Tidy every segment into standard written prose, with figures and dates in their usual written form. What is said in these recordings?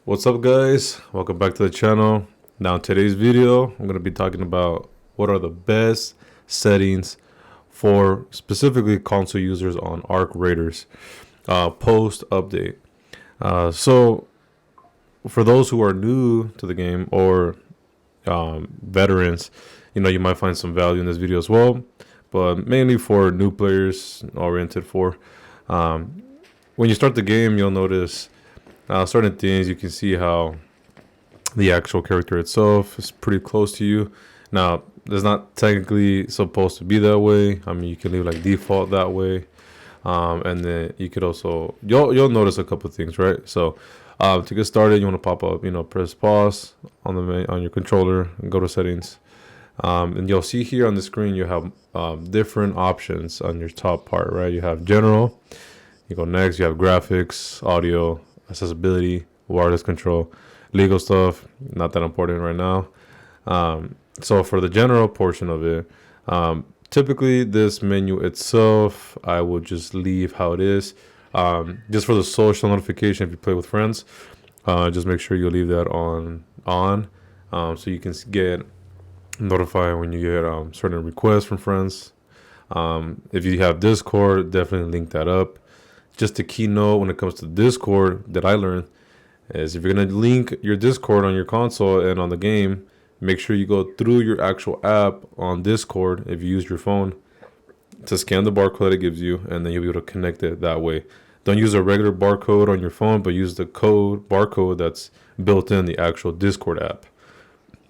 What's up, guys? Welcome back to the channel. Now in today's video I'm going to be talking about what are the best settings for specifically console users on Arc Raiders post update. So for those who are new to the game or veterans, you might find some value in this video as well, but mainly for new players oriented for when you start the game, you'll notice certain things. You can see how the actual character itself is pretty close to you. Now, it's not technically supposed to be that way. I mean, you can leave like default that way, and then you could also you'll notice a couple of things, right? So, to get started, you want to pop up, press pause on on your controller and go to settings, and you'll see here on the screen you have different options on your top part, right? You have general. You go next. You have graphics, audio, accessibility, wireless control, legal stuff, not that important right now. So for the general portion of it, typically this menu itself, I will just leave how it is. Just for the social notification, if you play with friends, just make sure you leave that on, so you can get notified when you get certain requests from friends. If you have Discord, definitely link that up. Just a keynote when it comes to Discord that I learned is if you're going to link your Discord on your console and on the game, make sure you go through your actual app on Discord if you use your phone to scan the barcode it gives you, and then you'll be able to connect it that way. Don't use a regular barcode on your phone, but use the barcode that's built in the actual Discord app.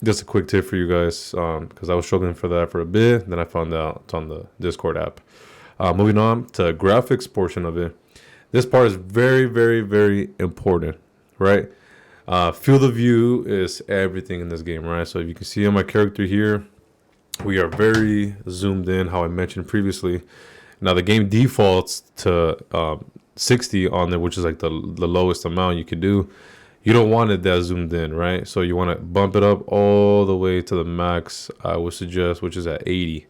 Just a quick tip for you guys, because I was struggling for that for a bit. Then I found out it's on the Discord app. Moving on to graphics portion of it. This part is very, very, very important, right? Field of view is everything in this game, right? So if you can see on my character here, we are very zoomed in, how I mentioned previously. Now the game defaults to 60 on there, which is like the lowest amount you could do. You don't want it that zoomed in, right? So you want to bump it up all the way to the max, I would suggest, which is at 80.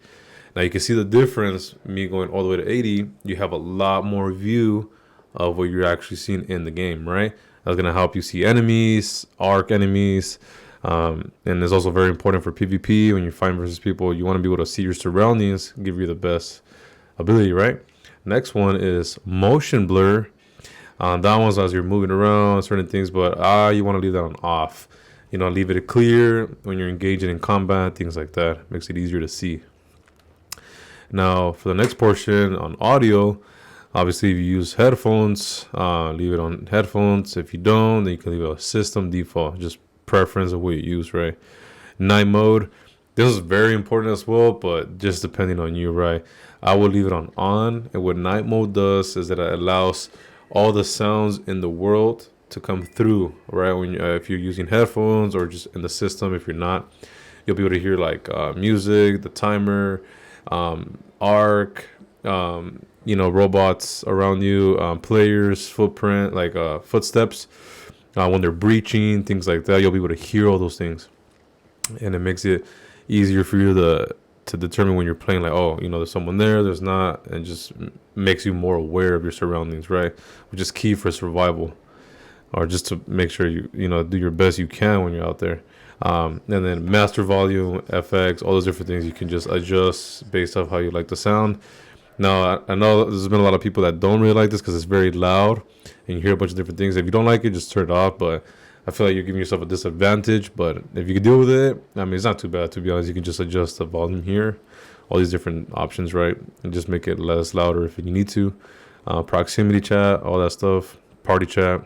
Now you can see the difference, me going all the way to 80, you have a lot more view of what you're actually seeing in the game, right? That's going to help you see enemies, arc enemies, and it's also very important for PvP. When you fight versus people, you want to be able to see your surroundings, give you the best ability, right? Next one is motion blur. That one's as you're moving around, certain things, but you want to leave that on off. Leave it clear when you're engaging in combat, things like that. Makes it easier to see. Now, for the next portion on audio, obviously, if you use headphones, leave it on headphones. If you don't, then you can leave it a system default, just preference of what you use, right? Night mode, this is very important as well, but just depending on you, right? I will leave it on. And what night mode does is that it allows all the sounds in the world to come through, right? When if you're using headphones or just in the system, if you're not, you'll be able to hear like music, the timer, arc, robots around you, players, footprint, like footsteps, when they're breaching, things like that. You'll be able to hear all those things, and it makes it easier for you to determine when you're playing, like, oh, there's someone there, there's not, and just makes you more aware of your surroundings, right? Which is key for survival, or just to make sure you do your best you can when you're out there. And then master volume, FX, all those different things you can just adjust based off how you like the sound. Now, I know there's been a lot of people that don't really like this because it's very loud and you hear a bunch of different things. If you don't like it, just turn it off. But I feel like you're giving yourself a disadvantage. But if you can deal with it, I mean, it's not too bad, to be honest. You can just adjust the volume here, all these different options, right? And just make it less louder if you need to. Proximity chat, all that stuff, party chat.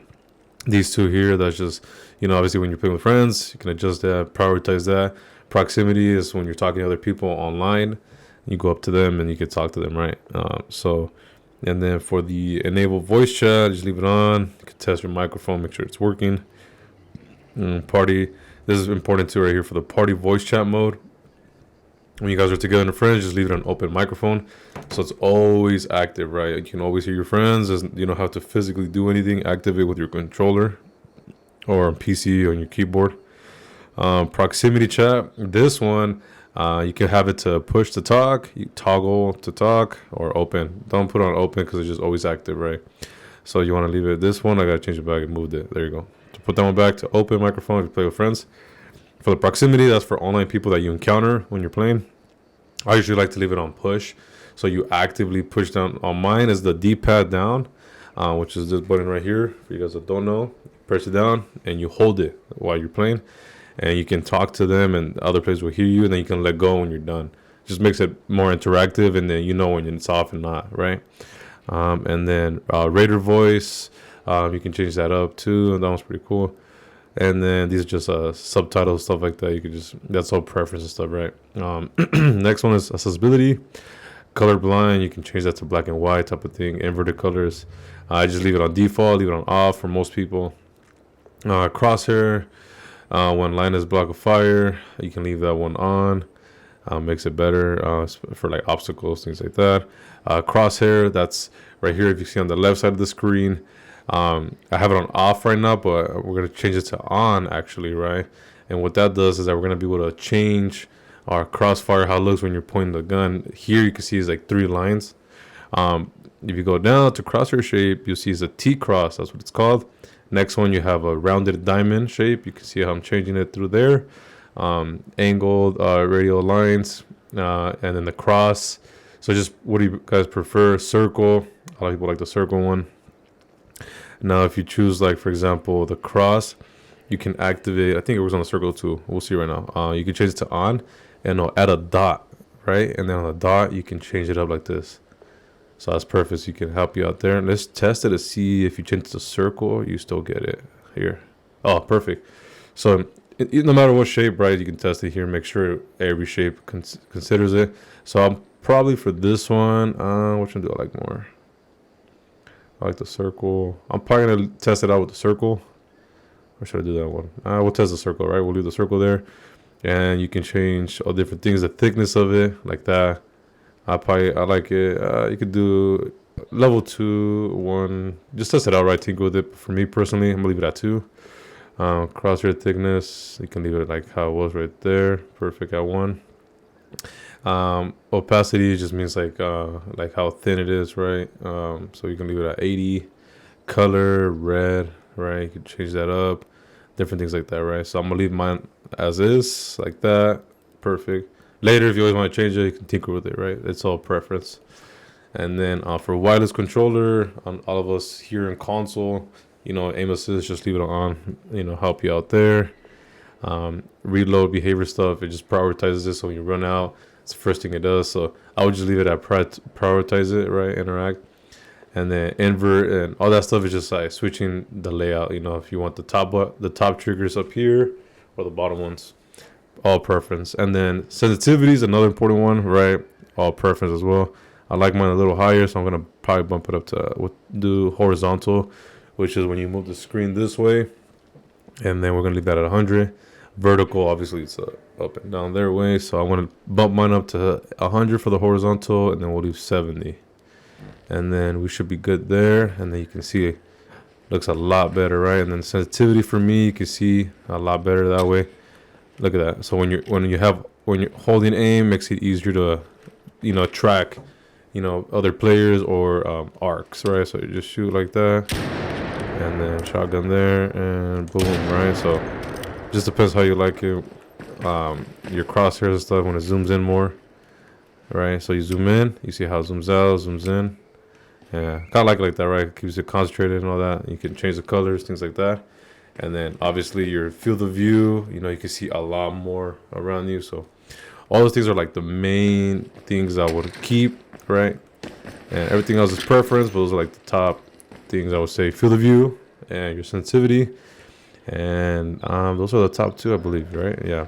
These two here, that's just, obviously when you're playing with friends, you can adjust that, prioritize that. Proximity is when you're talking to other people online. You go up to them and you can talk to them, right? And then for the enable voice chat, just leave it on. You can test your microphone, make sure it's working. Party, this is important too right here for the party voice chat mode. When you guys are together and friends, just leave it on open microphone, so it's always active, right? You can always hear your friends. You don't have to physically do anything. Activate with your controller or on PC or on your keyboard. Proximity chat, this one, you can have it to push to talk, you toggle to talk, or open. Don't put it on open because it's just always active, right? So you want to leave it. This one, I got to change it back and moved it. There you go. To Put that one back to open microphone if you play with friends. For the proximity, that's for online people that you encounter when you're playing. I usually like to leave it on push, so you actively push down. On mine is the D-pad down, which is this button right here. For you guys that don't know, press it down and you hold it while you're playing, and you can talk to them, and other players will hear you, and then you can let go when you're done. Just makes it more interactive, and then you know when it's off and not, right? And then Raider voice, you can change that up too, and that one's pretty cool. And then these are just subtitles, stuff like that. You can just, that's all preference and stuff, right? Next one is accessibility. Colorblind, you can change that to black and white type of thing. Inverted colors, I just leave it on default, leave it on off for most people. Crosshair, when line is block of fire, you can leave that one on. Makes it better for like obstacles, things like that. Crosshair, that's right here if you see on the left side of the screen. I have it on off right now, but we're going to change it to on actually, right? And what that does is that we're going to be able to change our crossfire, how it looks when you're pointing the gun. Here you can see it's like 3 lines. If you go down to crosshair shape, you'll see it's a T-cross, that's what it's called. Next one, you have a rounded diamond shape. You can see how I'm changing it through there. Angled radial lines, and then the cross. So just what do you guys prefer? Circle. A lot of people like the circle one. Now if you choose, like for example, the cross, you can activate, I think it was on the circle too, we'll see right now. You can change it to on, and it'll add a dot, right? And then on the dot you can change it up like this. So that's perfect. So you can help you out there. Let's test it to see if you change it to circle, you still get it here. Oh, perfect. So no matter what shape, right, you can test it here, make sure every shape considers it. So I'm probably for this one, which one do I like more? I like the circle. I'm probably gonna test it out with the circle. Or should I do that one? We'll test the circle, right? We'll leave the circle there, and you can change all different things, the thickness of it, like that. I like it. You could do level 2, 1. Just test it out, right? Tinker with it. But for me personally, I'm gonna leave it at 2. Crosshair thickness, you can leave it like how it was right there. Perfect at 1. Opacity just means like how thin it is, right? So you can leave it at 80. Color red, right? You can change that up, different things like that, right? So I'm gonna leave mine as is, like that. Perfect. Later, if you always want to change it, you can tinker with it, right? It's all preference. And then for wireless controller, on all of us here in console, you know, aim assist, just leave it on, you know, help you out there. Reload behavior stuff, it just prioritizes it, so when you run out, it's the first thing it does. So I would just leave it at prioritize it, right? Interact. And then invert and all that stuff is just like switching the layout. You know, if you want the top triggers up here or the bottom ones, all preference. And then sensitivity is another important one, right? All preference as well. I like mine a little higher, so I'm gonna probably bump it up to do horizontal, which is when you move the screen this way, and then we're gonna leave that at 100. Vertical, obviously, it's up and down their way, so I want to bump mine up to 100 for the horizontal, and then we'll leave 70, and then we should be good there. And then you can see it looks a lot better, right? And then sensitivity for me, you can see a lot better that way. Look at that. So when you're holding aim, makes it easier to, you know, track, you know, other players or arcs, right? So you just shoot like that, and then shotgun there, and boom, right? So just depends how you like it. Your crosshairs and stuff when it zooms in more, right? So you zoom in, you see how it zooms out, zooms in. Yeah, kind of like that, right? It keeps it concentrated and all that. You can change the colors, things like that. And then obviously your field of view, you know, you can see a lot more around you. So all those things are like the main things I would keep, right? And everything else is preference, but those are like the top things I would say. Field of view and your sensitivity. And those are the top 2, I believe, right? Yeah.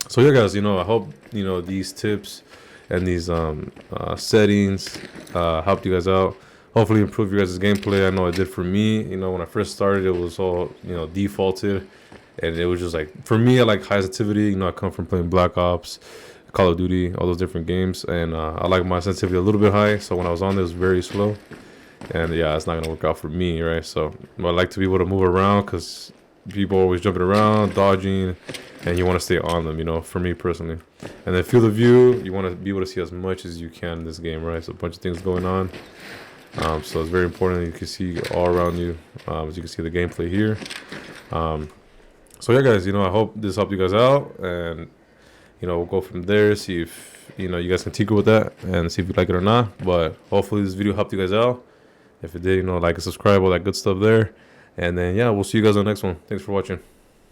So yeah, guys, you know, I hope, you know, these tips and these settings helped you guys out. Hopefully improve your guys' gameplay. I know it did for me. You know, when I first started, it was all, you know, defaulted, and it was just like, for me, I like high sensitivity. You know, I come from playing Black Ops, Call of Duty, all those different games, and I like my sensitivity a little bit high. So when I was on, it was very slow. And yeah, it's not gonna work out for me, right? So I like to be able to move around, because people are always jumping around, dodging, and you want to stay on them, you know, for me personally. And then field of view, you want to be able to see as much as you can in this game, right? So a bunch of things going on. So it's very important that you can see all around you. As you can see the gameplay here. So yeah, guys, I hope this helped you guys out, and we'll go from there, see if you guys can tinker with that and see if you like it or not. But hopefully this video helped you guys out. If it did, like and subscribe, all that good stuff there. And then yeah, we'll see you guys on the next one. Thanks for watching.